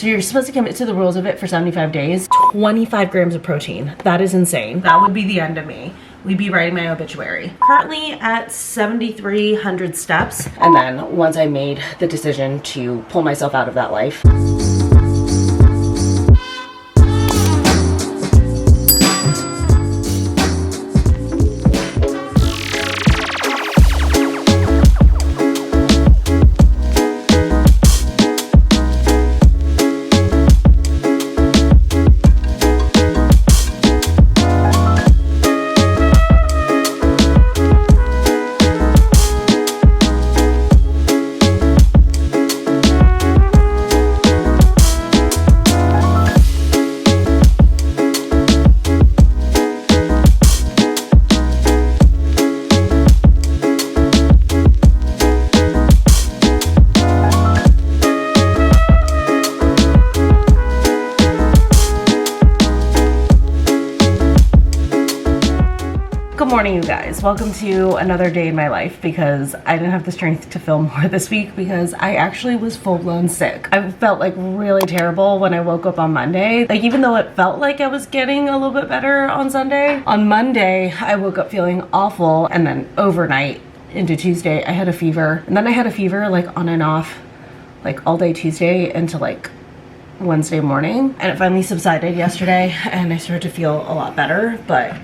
So you're supposed to commit to the rules of it for 75 days. 25 grams of protein. That is insane. That would be the end of me. We'd be writing my obituary. Currently at 7,300 steps. And then once I made the decision to pull myself out of that life, good morning, you guys. Welcome to another day in my life because I didn't have the strength to film more this week because I actually was full-blown sick. I felt like really terrible when I woke up on Monday. Like, even though it felt like I was getting a little bit better on Sunday, on Monday I woke up feeling awful, and then overnight into Tuesday I had a fever, and then I had a fever like on and off like all day Tuesday into like Wednesday morning, and it finally subsided yesterday and I started to feel a lot better, but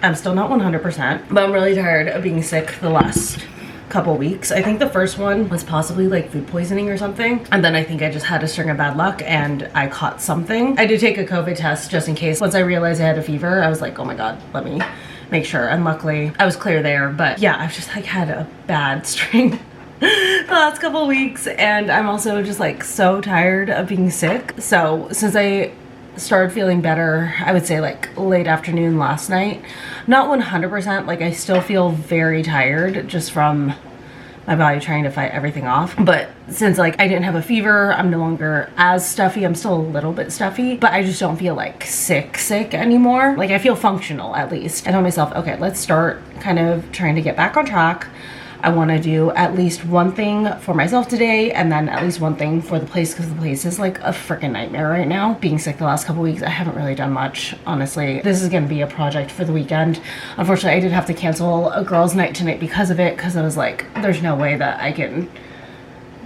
I'm still not 100%, but I'm really tired of being sick the last couple weeks. I think the first one was possibly like food poisoning or something, and then I think I just had a string of bad luck and I caught something. I did take a COVID test just in case. Once I realized I had a fever, I was like, oh my god, let me make sure, and luckily I was clear there. But yeah, I've just like had a bad string the last couple weeks, and I'm also just like so tired of being sick. So since I started feeling better, I would say like late afternoon last night, not 100%, like I still feel very tired just from my body trying to fight everything off. But since like I didn't have a fever, I'm no longer as stuffy. I'm still a little bit stuffy, but I just don't feel like sick anymore. Like I feel functional at least. I told myself, okay, let's start kind of trying to get back on track. I want to do at least one thing for myself today, and then at least one thing for the place, because the place is like a freaking nightmare right now. Being sick the last couple weeks, I haven't really done much, honestly. This is going to be a project for the weekend. Unfortunately, I did have to cancel a girls' night tonight because of it, because I was like, there's no way that I can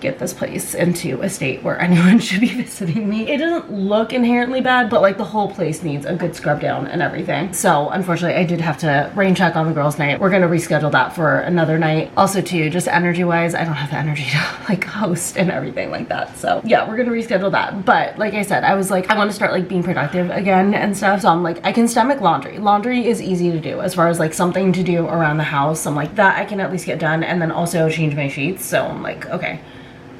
get this place into a state where anyone should be visiting me. It doesn't look inherently bad, but like the whole place needs a good scrub down and everything. So unfortunately I did have to rain check on the girls' night. We're gonna reschedule that for another night. Also too, just energy wise, I don't have the energy to like host and everything like that. So yeah, we're gonna reschedule that. But like I said, I was like, I want to start like being productive again and stuff. So I'm like, I can stomach laundry. Laundry is easy to do as far as like something to do around the house. I'm like, that I can at least get done, and then also change my sheets. So I'm like, okay,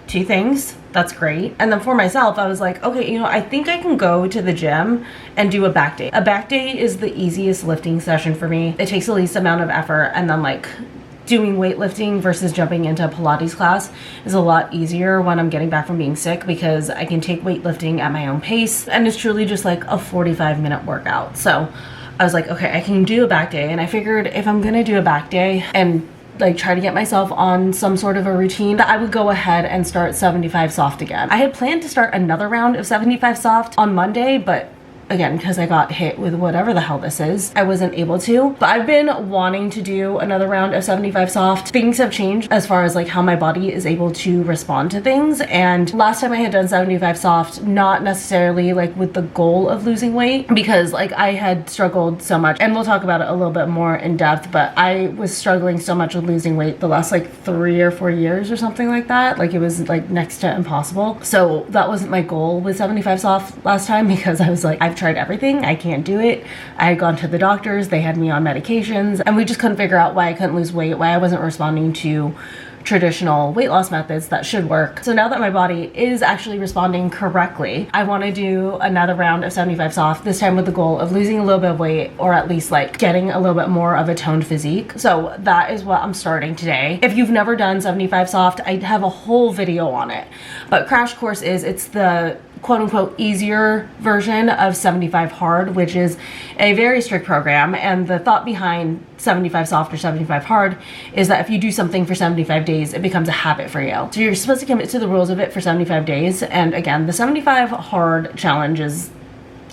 two things, that's great. And then for myself, I was like, okay, you know, I think I can go to the gym and do a back day. A back day is the easiest lifting session for me. It takes the least amount of effort, and then like doing weightlifting versus jumping into a Pilates class is a lot easier when I'm getting back from being sick, because I can take weightlifting at my own pace, and it's truly just like a 45-minute workout. So I was like, okay, I can do a back day. And I figured if I'm gonna do a back day and like try to get myself on some sort of a routine, that I would go ahead and start 75 soft again. I had planned to start another round of 75 soft on Monday, but again, because I got hit with whatever the hell this is, I wasn't able to. But I've been wanting to do another round of 75 soft. Things have changed as far as like how my body is able to respond to things. And last time I had done 75 soft, not necessarily like with the goal of losing weight, because like I had struggled so much, and we'll talk about it a little bit more in depth, but I was struggling so much with losing weight the last like 3 or 4 years or something like that. Like it was like next to impossible. So that wasn't my goal with 75 soft last time, because I was like, I've tried everything, I can't do it. I had gone to the doctors, they had me on medications, and we just couldn't figure out why I couldn't lose weight, why I wasn't responding to traditional weight loss methods that should work. So now that my body is actually responding correctly, I want to do another round of 75 soft, this time with the goal of losing a little bit of weight, or at least like getting a little bit more of a toned physique. So that is what I'm starting today. If you've never done 75 soft, I have a whole video on it, but crash course is, it's the quote unquote easier version of 75 hard, which is a very strict program. And the thought behind 75 soft or 75 hard is that if you do something for 75 days, it becomes a habit for you. So you're supposed to commit to the rules of it for 75 days. And again, the 75 hard challenge is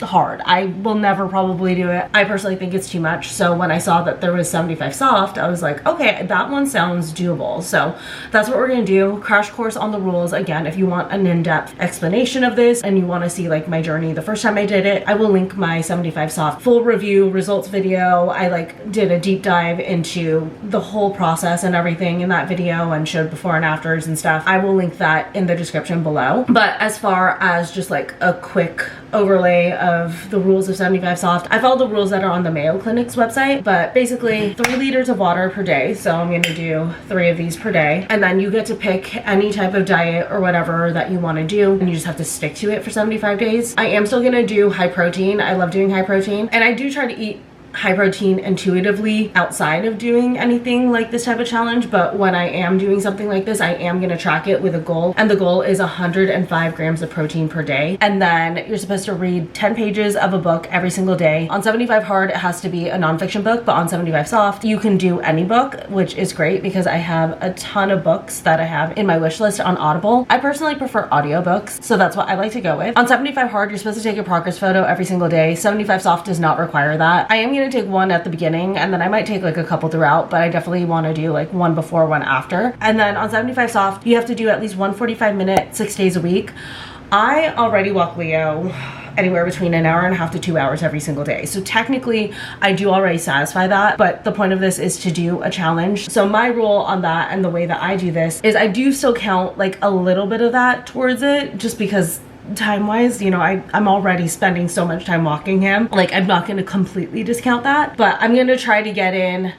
hard. I will never probably do it. I personally think it's too much. So when I saw that there was 75 soft, I was like, okay, that one sounds doable. So that's what we're gonna do. Crash course on the rules. Again, if you want an in-depth explanation of this and you want to see like my journey the first time I did it, I will link my 75 soft full review results video. I like did a deep dive into the whole process and everything in that video and showed before and afters and stuff. I will link that in the description below. But as far as just like a quick overlay of the rules of 75 soft, I followed the rules that are on the Mayo Clinic's website, but basically 3 liters of water per day. So I'm gonna do 3 of these per day. And then you get to pick any type of diet or whatever that you wanna do, and you just have to stick to it for 75 days. I am still gonna do high protein. I love doing high protein, and I do try to eat high protein intuitively outside of doing anything like this type of challenge, but when I am doing something like this, I am gonna track it with a goal, and the goal is 105 grams of protein per day. And then you're supposed to read 10 pages of a book every single day. On 75 hard, it has to be a nonfiction book, but on 75 soft, you can do any book, which is great because I have a ton of books that I have in my wish list on Audible. I personally prefer audiobooks, so that's what I like to go with. On 75 hard, you're supposed to take a progress photo every single day. 75 soft does not require that. I am gonna take one at the beginning, and then I might take like a couple throughout, but I definitely want to do like one before, one after. And then on 75 soft, you have to do at least one 45-minute 6 days a week. I already walk Leo anywhere between an hour and a half to 2 hours every single day. So technically I do already satisfy that, but the point of this is to do a challenge. So my rule on that and the way that I do this is I do still count like a little bit of that towards it, just because time-wise, you know, I'm already spending so much time walking him. Like, I'm not going to completely discount that, but I'm going to try to get in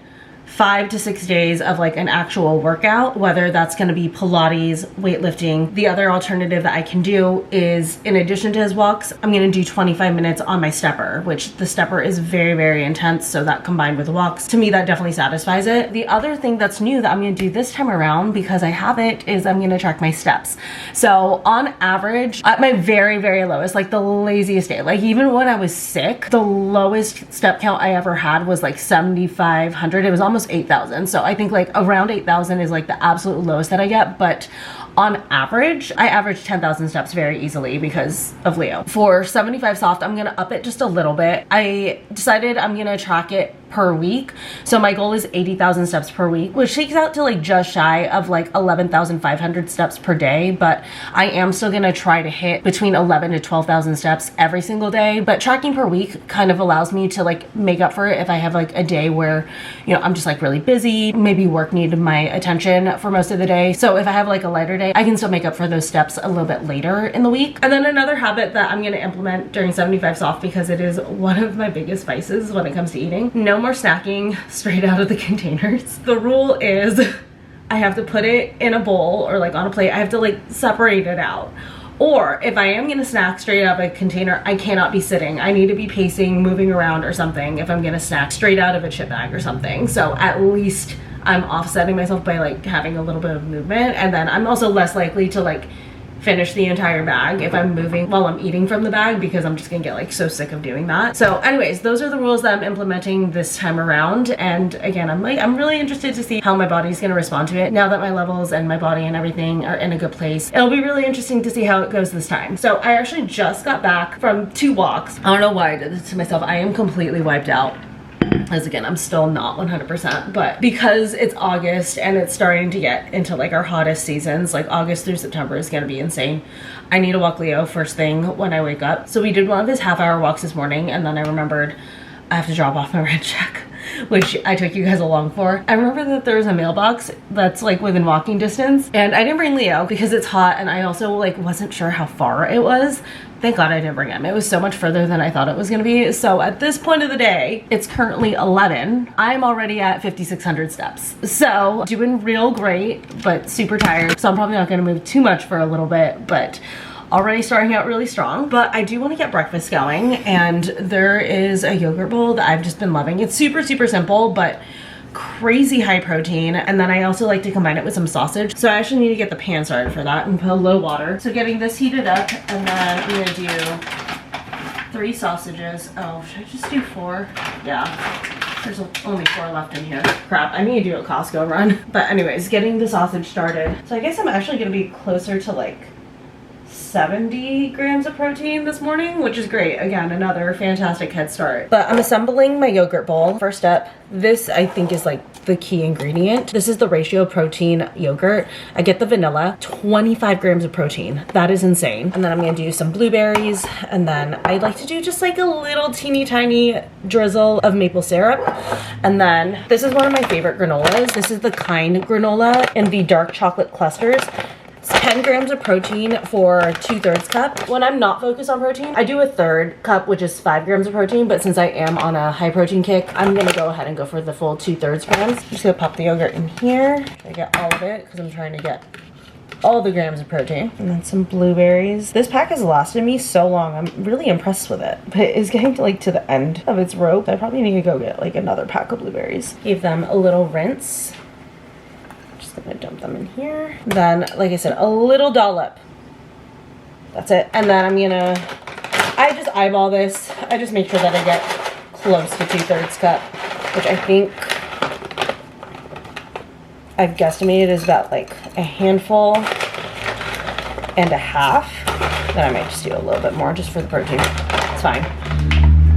5 to 6 days of like an actual workout, whether that's going to be Pilates, weightlifting. The other alternative that I can do is, in addition to his walks, I'm going to do 25 minutes on my stepper, which the stepper is very, very intense. So that combined with the walks, to me, that definitely satisfies it. The other thing that's new that I'm going to do this time around, because I have it, is I'm going to track my steps. So on average, at my very, very lowest, like the laziest day, like even when I was sick, the lowest step count I ever had was like 7,500. It was almost 8,000. So I think like around 8,000 is like the absolute lowest that I get. But on average, I average 10,000 steps very easily because of Leo. For 75 soft, I'm gonna up it just a little bit. I decided I'm gonna track it per week. So my goal is 80,000 steps per week, which takes out to like just shy of like 11,500 steps per day. But I am still gonna try to hit between 11 to 12,000 steps every single day. But tracking per week kind of allows me to like make up for it if I have like a day where, you know, I'm just like really busy, maybe work needed my attention for most of the day. So if I have like a lighter day, I can still make up for those steps a little bit later in the week. And then another habit that I'm gonna implement during 75 soft, because it is one of my biggest vices when it comes to eating: no more snacking straight out of the containers. The rule is I have to put it in a bowl or like on a plate. I have to like separate it out. Or if I am gonna snack straight out of a container, I cannot be sitting. I need to be pacing, moving around or something if I'm gonna snack straight out of a chip bag or something. So at least I'm offsetting myself by like having a little bit of movement. And then I'm also less likely to like finish the entire bag if I'm moving while I'm eating from the bag, because I'm just gonna get like so sick of doing that. So anyways, those are the rules that I'm implementing this time around. And again, I'm really interested to see how my body's gonna respond to it now that my levels and my body and everything are in a good place. It'll be really interesting to see how it goes this time. So I actually just got back from 2 walks. I don't know why I did this to myself. I am completely wiped out. As again, I'm still not 100%, but because it's August and it's starting to get into like our hottest seasons, like August through September is gonna be insane. I need to walk Leo first thing when I wake up. So we did one of his half-hour walks this morning, and then I remembered I have to drop off my rent check, which I took you guys along for. I remember that there was a mailbox that's like within walking distance, and I didn't bring Leo because it's hot, and I also like wasn't sure how far it was. Thank God I didn't bring him. It was so much further than I thought it was gonna be. So at this point of the day, it's currently 11. I'm already at 5,600 steps. So doing real great, but super tired. So I'm probably not gonna move too much for a little bit, but already starting out really strong. But I do want to get breakfast going, and there is a yogurt bowl that I've just been loving. It's super, super simple, but crazy high protein, and then I also like to combine it with some sausage. So I actually need to get the pan started for that and put a low water. So getting this heated up, and then I'm gonna do 3 sausages. Oh, should I just do 4? Yeah, there's only 4 left in here. Crap, I need to do a Costco run. But anyways, getting the sausage started. So I guess I'm actually gonna be closer to like 70 grams of protein this morning, which is great. Again, another fantastic head start. But I'm assembling my yogurt bowl. First up, this I think is like the key ingredient. This is the ratio protein yogurt. I get the vanilla, 25 grams of protein. That is insane. And then I'm gonna do some blueberries, and then I like to do just like a little teeny tiny drizzle of maple syrup. And then this is one of my favorite granolas. This is the Kind granola in the dark chocolate clusters. It's 10 grams of protein for 2/3 cup. When I'm not focused on protein, I do a 1/3 cup, which is 5 grams of protein. But since I am on a high protein kick, I'm gonna go ahead and go for the full 2/3 grams. I'm just gonna pop the yogurt in here. I get all of it because I'm trying to get all the grams of protein. And then some blueberries. This pack has lasted me so long. I'm really impressed with it. But it's getting to the end of its rope. I probably need to go get like another pack of blueberries. Give them a little rinse. Gonna dump them in here. Then, like I said, a little dollop. That's it. And then I just eyeball this. I just make sure that I get close to 2/3 cup, which I think I've guesstimated is about like a handful and a half. Then I might just do a little bit more just for the protein. It's fine.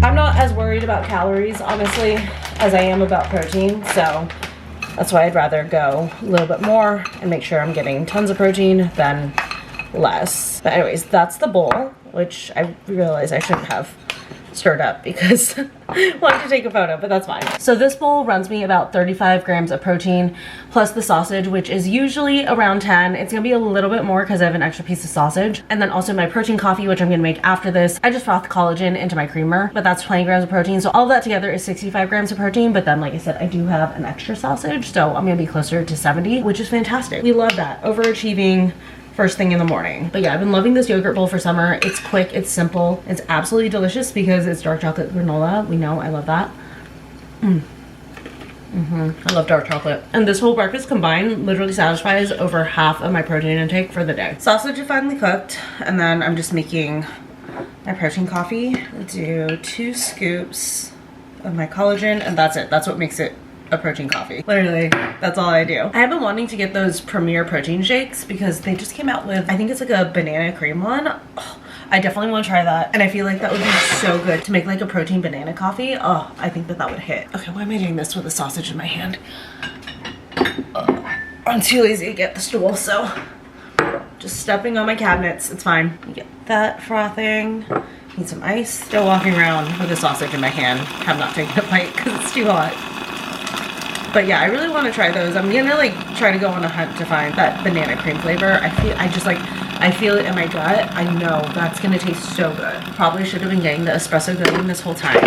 I'm not as worried about calories, honestly, as I am about protein, so that's why I'd rather go a little bit more and make sure I'm getting tons of protein than less. But anyways, that's the bowl, which I realize I shouldn't have stirred up because I wanted to take a photo, but that's fine. So this bowl runs me about 35 grams of protein plus the sausage, which is usually around 10. It's gonna be a little bit more because I have an extra piece of sausage. And then also my protein coffee, which I'm gonna make after this. I just froth collagen into my creamer, but that's 20 grams of protein. So all of that together is 65 grams of protein. But then, like I said, I do have an extra sausage, so I'm gonna be closer to 70, which is fantastic. We love that. Overachieving first thing in the morning. But yeah, I've been loving this yogurt bowl for summer. It's quick, it's simple, it's absolutely delicious because it's dark chocolate granola. We know I love that. I love dark chocolate. And this whole breakfast combined literally satisfies over half of my protein intake for the day. Sausage is finally cooked, and then I'm just making my protein coffee. I do 2 scoops of my collagen, and that's it. That's what makes it a protein coffee. Literally, that's all I do. I have been wanting to get those Premier protein shakes because they just came out with, I think it's like a banana cream one. Oh, I definitely want to try that, and I feel like that would be so good to make like a protein banana coffee. Oh, I think that would hit. Okay, why am I doing this with a sausage in my hand? I'm too lazy to get the stool, so just stepping on my cabinets. It's fine. You get that frothing. Need some ice. Still walking around with a sausage in my hand. Have not taken a bite because it's too hot. But yeah, I really want to try those. I'm gonna like try to go on a hunt to find that banana cream flavor. I feel it in my gut. I know that's gonna taste so good. Probably should have been getting the espresso going this whole time.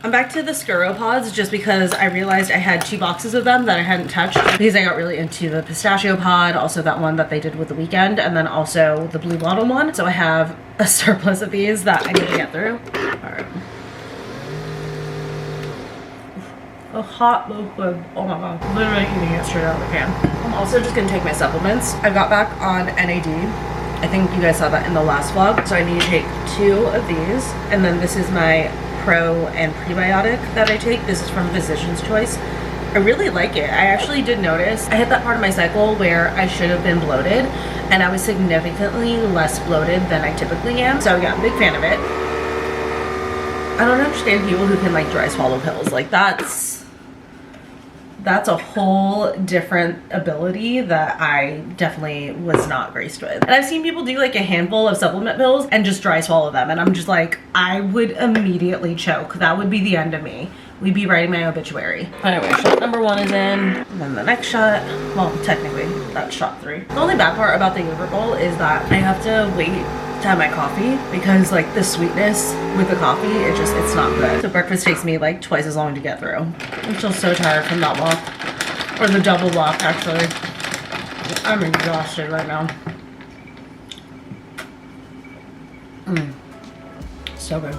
I'm back to the Skuro pods just because I realized I had 2 boxes of them that I hadn't touched because I got really into the pistachio pod, also that one that they did with the weekend, and then also the blue bottle one. So I have a surplus of these that I need to get through. All right. A hot liquid. Oh my god. Literally eating it straight out of the can. I'm also just gonna take my supplements. I got back on NAD. I think you guys saw that in the last vlog. So I need to take 2 of these. And then this is my pro and prebiotic that I take. This is from Physician's Choice. I really like it. I actually did notice I hit that part of my cycle where I should have been bloated, and I was significantly less bloated than I typically am. So yeah, I'm a big fan of it. I don't understand people who can like dry swallow pills. Like that's a whole different ability that I definitely was not graced with. And I've seen people do like a handful of supplement pills and just dry swallow them, and I'm just like, I would immediately choke. That would be the end of me. We'd be writing my obituary. Anyway, shot number 1 is in, and then the next shot, well, technically that's shot 3. The only bad part about the yogurt bowl is that I have to wait to have my coffee because like the sweetness with the coffee, it's not good. So breakfast takes me like twice as long to get through. I'm still so tired from that walk, or the double walk actually. I'm exhausted right now. So good.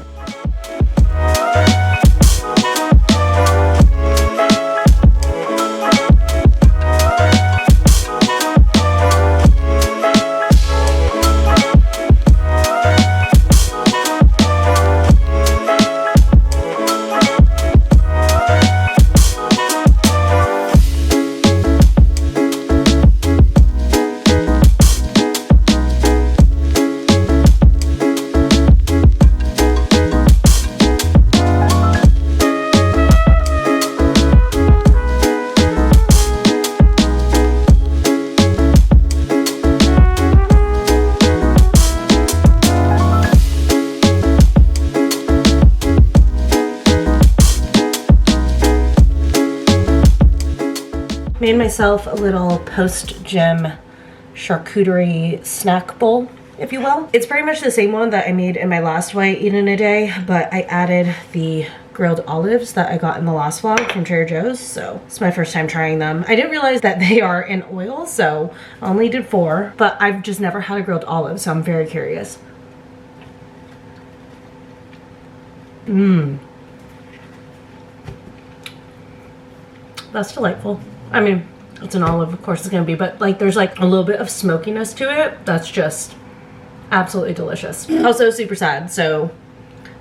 Made myself a little post-gym charcuterie snack bowl, if you will. It's pretty much the same one that I made in my last What I Eat in a Day, but I added the grilled olives that I got in the last vlog from Trader Joe's, so it's my first time trying them. I didn't realize that they are in oil, so I only did 4, but I've just never had a grilled olive, so I'm very curious. That's delightful. I mean, it's an olive, of course it's gonna be, but like there's like a little bit of smokiness to it that's just absolutely delicious. Also super sad, so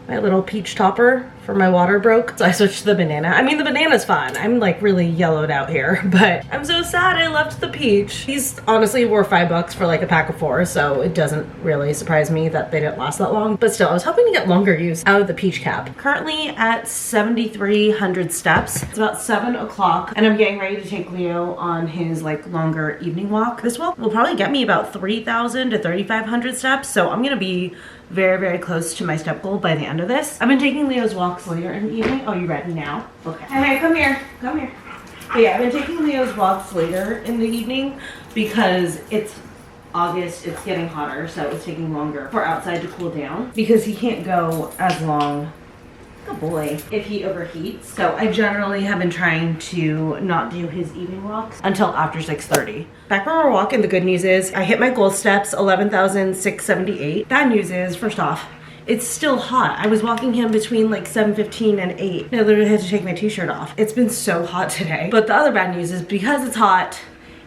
my little peach topper for my water broke, so I switched to the banana. I mean, the banana's fine. I'm like really yellowed out here, but I'm so sad I left the peach. These honestly were $5 for like a pack of 4, so it doesn't really surprise me that they didn't last that long. But still, I was hoping to get longer use out of the peach cap. Currently at 7,300 steps. It's about 7 o'clock, and I'm getting ready to take Leo on his like longer evening walk. This walk will probably get me about 3,000 to 3,500 steps, so I'm gonna be very, very close to my step goal by the end of this. I've been taking Leo's walks later in the evening. Oh, you ready now? Okay. Hey, come here. Come here. But yeah, I've been taking Leo's walks later in the evening because it's August, it's getting hotter, so it's taking longer for outside to cool down because he can't go as long. Good boy. If he overheats. So I generally have been trying to not do his evening walks until after 6:30. Back when we're walking, the good news is I hit my goal steps, 11,678. Bad news is, first off, it's still hot. I was walking him between like 7:15 and 8. I literally had to take my t-shirt off. It's been so hot today. But the other bad news is because it's hot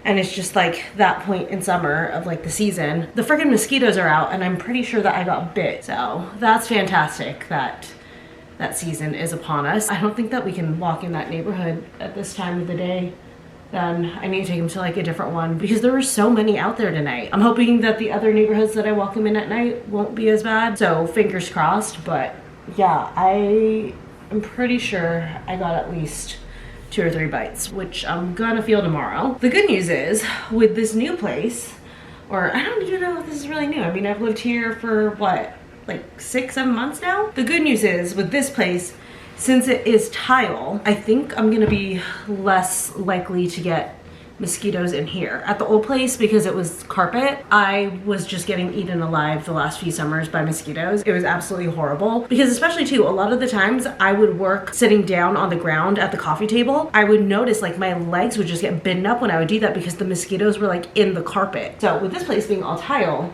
and it's just like that point in summer of like the season, the freaking mosquitoes are out and I'm pretty sure that I got bit. So that's fantastic that that season is upon us. I don't think that we can walk in that neighborhood at this time of the day. Then I need to take him to like a different one because there were so many out there tonight. I'm hoping that the other neighborhoods that I walk him in at night won't be as bad. So fingers crossed, but yeah, I am pretty sure I got at least 2 or 3 bites, which I'm gonna feel tomorrow. The good news is with this new place, or I don't even know if this is really new. I mean, I've lived here for what? Like 6, 7 months now. The good news is with this place, since it is tile, I think I'm gonna be less likely to get mosquitoes in here. At the old place, because it was carpet, I was just getting eaten alive the last few summers by mosquitoes. It was absolutely horrible because especially too, a lot of the times I would work sitting down on the ground at the coffee table. I would notice like my legs would just get bitten up when I would do that because the mosquitoes were like in the carpet. So with this place being all tile,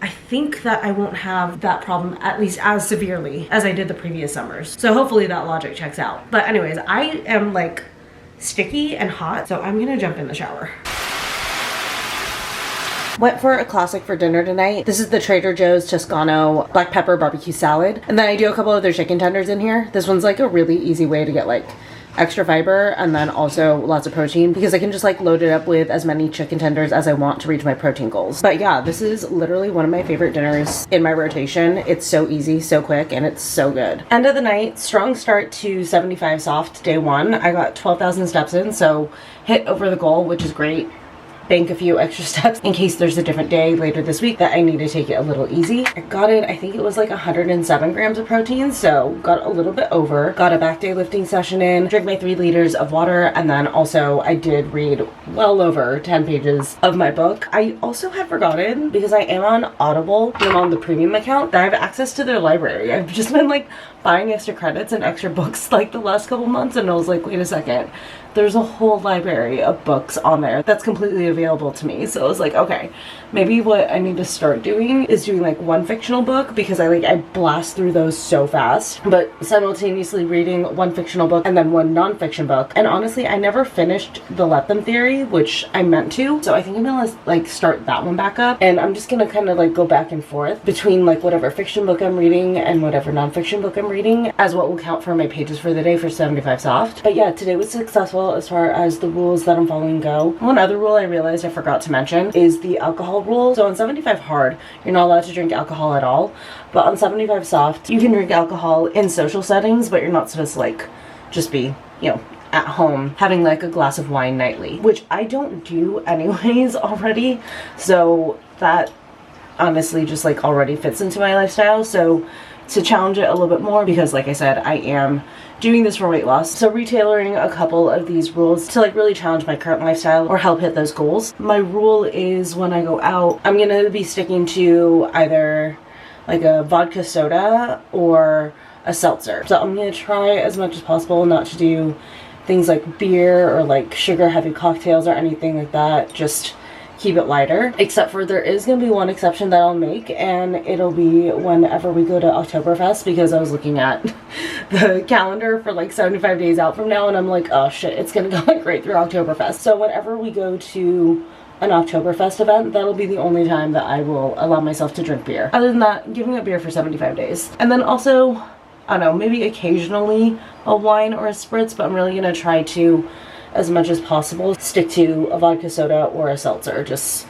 I think that I won't have that problem at least as severely as I did the previous summers. So hopefully that logic checks out. But anyways, I am like sticky and hot, so I'm gonna jump in the shower. Went for a classic for dinner tonight. This is the Trader Joe's Toscano black pepper barbecue salad. And then I do a couple of their chicken tenders in here. This one's like a really easy way to get like extra fiber and then also lots of protein because I can just like load it up with as many chicken tenders as I want to reach my protein goals. But yeah, this is literally one of my favorite dinners in my rotation. It's so easy, so quick, and it's so good. End of the night, strong start to 75 soft day 1. I got 12,000 steps in, so hit over the goal, which is great. Bank a few extra steps in case there's a different day later this week that I need to take it a little easy. I got it, I think it was like 107 grams of protein, so got a little bit over. Got a back day lifting session in, drank my 3 liters of water, and then also I did read well over 10 pages of my book. I also had forgotten, because I am on Audible, I'm on the premium account, that I have access to their library. I've just been like buying extra credits and extra books like the last couple months, and I was like, wait a second. There's a whole library of books on there that's completely available to me. So I was like, okay, maybe what I need to start doing is doing like one fictional book because I blast through those so fast, but simultaneously reading one fictional book and then one nonfiction book. And honestly, I never finished The Let Them Theory, which I meant to. So I think I'm gonna like start that one back up, and I'm just gonna kind of like go back and forth between like whatever fiction book I'm reading and whatever nonfiction book I'm reading as what will count for my pages for the day for 75 soft. But yeah, today was successful as far as the rules that I'm following go. One other rule I realized I forgot to mention is the alcohol rule. So on 75 hard, you're not allowed to drink alcohol at all, but on 75 soft, you can drink alcohol in social settings, but you're not supposed to like just be, you know, at home having like a glass of wine nightly, which I don't do anyways already. So that honestly just like already fits into my lifestyle. So to challenge it a little bit more, because like I said, I am doing this for weight loss, so retailoring a couple of these rules to like really challenge my current lifestyle or help hit those goals. My rule is when I go out, I'm gonna be sticking to either like a vodka soda or a seltzer. So I'm gonna try as much as possible not to do things like beer or like sugar heavy cocktails or anything like that. Just keep it lighter, except for there is gonna be one exception that I'll make, and it'll be whenever we go to Oktoberfest, because I was looking at the calendar for like 75 days out from now and I'm like, oh shit, it's gonna go like right through Oktoberfest. So whenever we go to an Oktoberfest event, that'll be the only time that I will allow myself to drink beer. Other than that, giving up beer for 75 days. And then also, I don't know, maybe occasionally a wine or a spritz, but I'm really gonna try to, as much as possible, stick to a vodka soda or a seltzer, just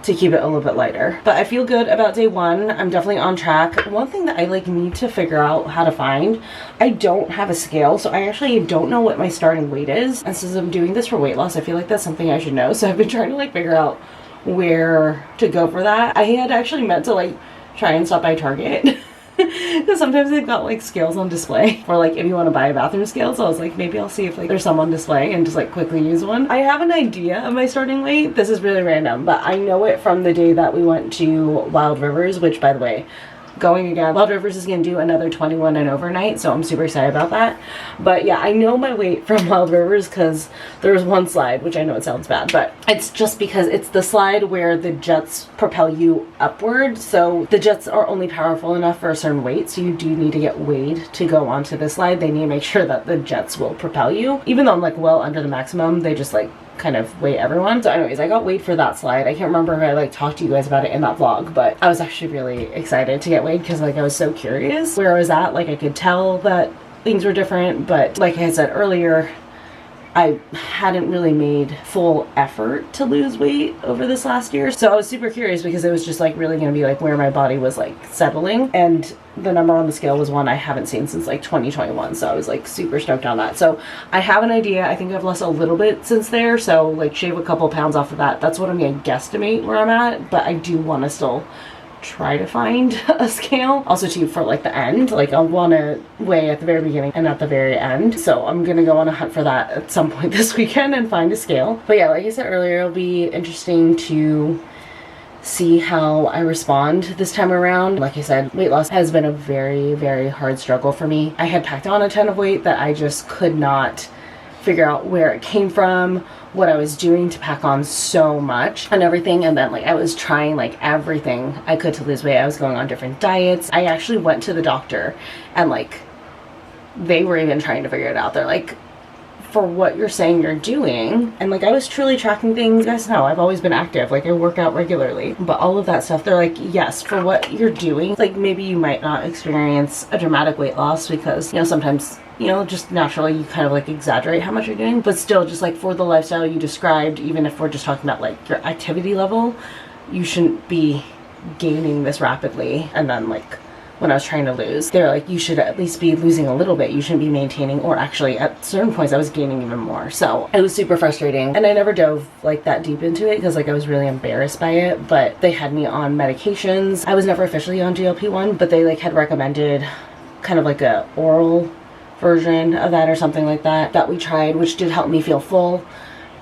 to keep it a little bit lighter. But I feel good about day one. I'm definitely on track. One thing that I like need to figure out how to find, I don't have a scale, so I actually don't know what my starting weight is. And since I'm doing this for weight loss, I feel like that's something I should know. So I've been trying to like figure out where to go for that. I had actually meant to like try and stop by Target. Because sometimes they've got like scales on display for like if you want to buy a bathroom scale. So I was like, maybe I'll see if like there's some on display and just like quickly use one. I have an idea of my starting weight. This is really random, but I know it from the day that we went to Wild Rivers, which by the way, going again, Wild Rivers is going to do another 21 and overnight, so I'm super excited about that. But yeah, I know my weight from Wild Rivers because there was one slide, which I know it sounds bad, but it's just because it's the slide where the jets propel you upward. So the jets are only powerful enough for a certain weight, so you do need to get weighed to go onto the slide. They need to make sure that the jets will propel you. Even though I'm like well under the maximum, they just like kind of weigh everyone. So anyways, I got weighed for that slide. I can't remember if I like talked to you guys about it in that vlog, but I was actually really excited to get weighed because like I was so curious where I was at. Like I could tell that things were different, but like I said earlier, I hadn't really made full effort to lose weight over this last year. So I was super curious because it was just like really going to be like where my body was like settling. And the number on the scale was one I haven't seen since like 2021. So I was like super stoked on that. So I have an idea. I think I've lost a little bit since there. So like shave a couple pounds off of that. That's what I'm going to guesstimate where I'm at. But I do want to still try to find a scale. Also too, for like the end, like I'll want to weigh at the very beginning and at the very end. So I'm gonna go on a hunt for that at some point this weekend and find a scale. But yeah, like I said earlier, it'll be interesting to see how I respond this time around. Like I said, weight loss has been a very, very hard struggle for me. I had packed on a ton of weight that I just could not figure out where it came from, what I was doing to pack on so much and everything. And then like I was trying like everything I could to lose weight. I was going on different diets. I actually went to the doctor and like they were even trying to figure it out. They're like, for what you're saying you're doing, and like I was truly tracking things. You guys know I've always been active, like I work out regularly, but all of that stuff, they're like, yes, for what you're doing, like maybe you might not experience a dramatic weight loss because, you know, sometimes, you know, just naturally you kind of like exaggerate how much you're doing, but still just like for the lifestyle you described, even if we're just talking about like your activity level, you shouldn't be gaining this rapidly. And then like when I was trying to lose, they're like, you should at least be losing a little bit. You shouldn't be maintaining, or actually at certain points I was gaining even more. So it was super frustrating. And I never dove like that deep into it because like I was really embarrassed by it, but they had me on medications. I was never officially on GLP-1, but they like had recommended kind of like a oral version of that or something like that that we tried, which did help me feel full.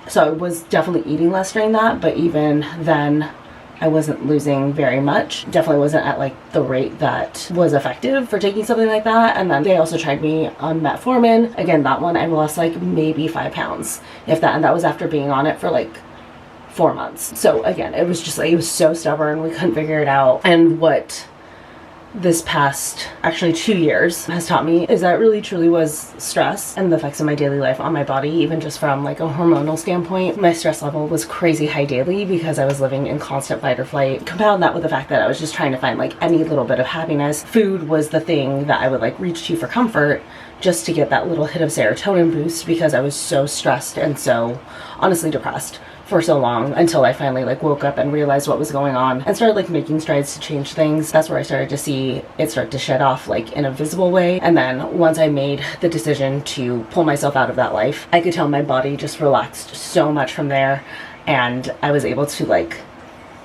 So I was definitely eating less during that, but even then I wasn't losing very much. Definitely wasn't at like the rate that was effective for taking something like that. And then they also tried me on metformin. Again, that one I lost like maybe 5 pounds, if that, and that was after being on it for like 4 months. So again, it was just like, it was so stubborn. We couldn't figure it out. And what this past actually 2 years has taught me is that it really truly was stress and the effects of my daily life on my body. Even just from like a hormonal standpoint, my stress level was crazy high daily because I was living in constant fight or flight. Compound that with the fact that I was just trying to find like any little bit of happiness. Food was the thing that I would like reach to for comfort, just to get that little hit of serotonin boost, because I was so stressed and so honestly depressed for so long, until I finally like woke up and realized what was going on and started like making strides to change things. That's where I started to see it start to shed off like in a visible way. And then once I made the decision to pull myself out of that life, I could tell my body just relaxed so much from there, and I was able to like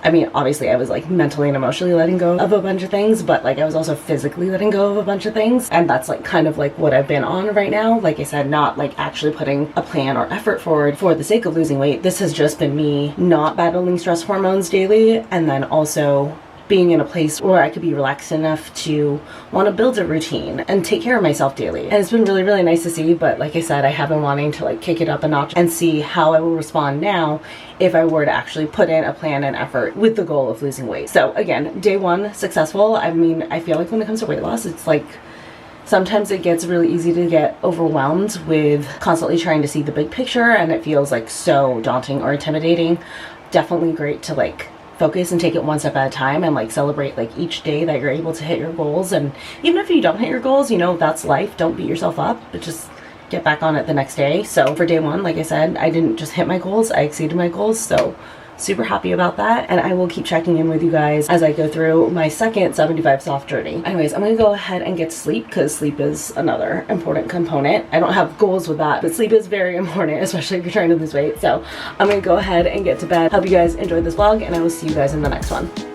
I mean, obviously I was like mentally and emotionally letting go of a bunch of things, but like I was also physically letting go of a bunch of things. And that's like kind of like what I've been on right now. Like I said, not like actually putting a plan or effort forward for the sake of losing weight. This has just been me not battling stress hormones daily, and then also being in a place where I could be relaxed enough to want to build a routine and take care of myself daily. And it's been really, really nice to see, but like I said, I have been wanting to like kick it up a notch and see how I will respond now if I were to actually put in a plan and effort with the goal of losing weight. So again, day one, successful. I mean, I feel like when it comes to weight loss, it's like sometimes it gets really easy to get overwhelmed with constantly trying to see the big picture, and it feels like so daunting or intimidating. Definitely great to like focus and take it one step at a time and like celebrate like each day that you're able to hit your goals. And even if you don't hit your goals, you know, that's life. Don't beat yourself up, but just get back on it the next day. So for day one, like I said, I didn't just hit my goals, I exceeded my goals. So super happy about that, and I will keep checking in with you guys as I go through my second 75 soft journey. Anyways, I'm gonna go ahead and get sleep because sleep is another important component. I don't have goals with that, but sleep is very important, especially if you're trying to lose weight. So I'm gonna go ahead and get to bed. Hope you guys enjoyed this vlog, and I will see you guys in the next one.